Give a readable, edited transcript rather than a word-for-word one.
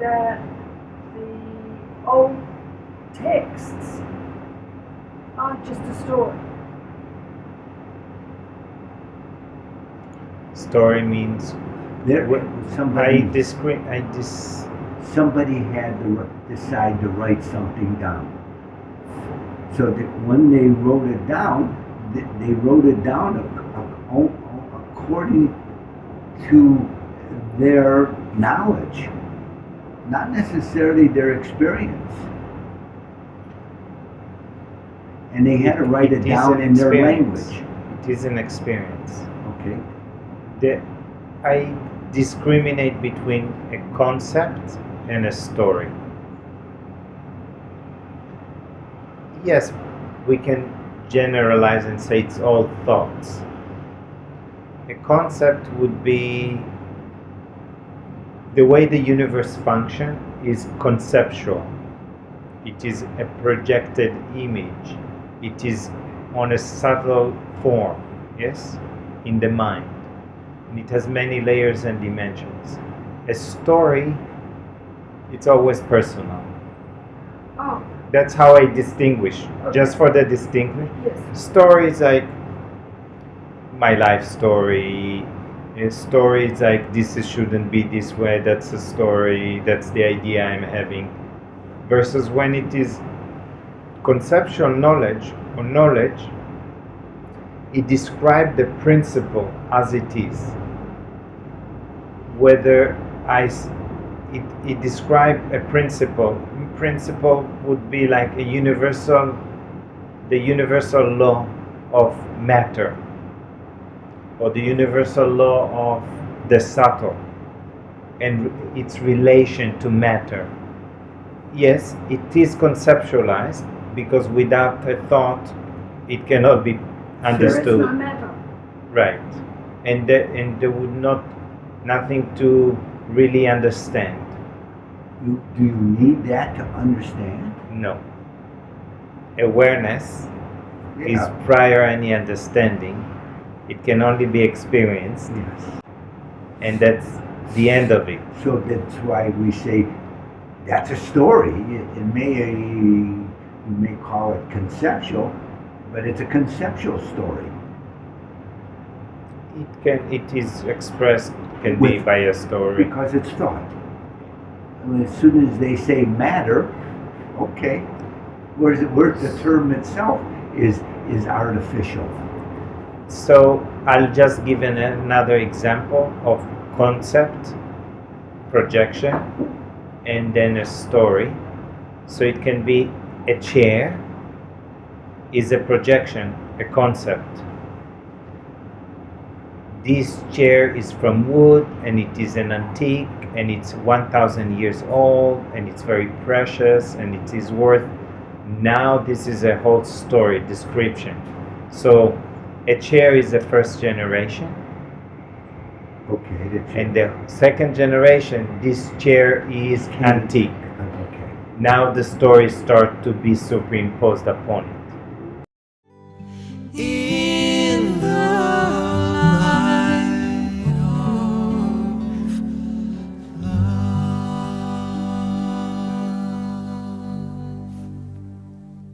that the old texts aren't just a story. Story means somebody had to decide to write something down. So that when they wrote it down, they wrote it down according to their knowledge, not necessarily their experience. And they had to write it down in their language. It is an experience. Okay. I discriminate between a concept and a story. Yes, we can generalize and say it's all thoughts. A concept would be the way the universe functions is conceptual. It is a projected image. It is on a subtle form, yes, in the mind. And it has many layers and dimensions. A story, it's always personal. Oh. That's how I distinguish. Okay. Just for the distinguish. Yes. Stories like my life story. Stories like shouldn't be this way. That's a story. That's the idea I'm having. Versus when it is conceptual knowledge or knowledge, it describes the principle as it is. Whether it describes a principle. Principle would be like the universal law of matter, or the universal law of the subtle and its relation to matter. Yes, it is conceptualized because without a thought it cannot be understood. Sure, it's not matter. Right. And there would nothing to really understand. Do you need that to understand? No. Awareness is prior any understanding. It can only be experienced. Yes. And that's the end of it. So that's why we say that's a story. You may call it conceptual, but it's a conceptual story. It is expressed can be by a story. Because it's thought. As soon as they say matter, okay, whereas the term itself is artificial. So I'll just give another example of concept, projection, and then a story. So it can be a chair is a projection, a concept. This chair is from wood and it is an antique and it's 1,000 years old and it's very precious and it is worth. Now this is a whole story description. So a chair is the first generation. Okay. And the second generation, this chair is antique. Okay. Now the stories start to be superimposed upon it.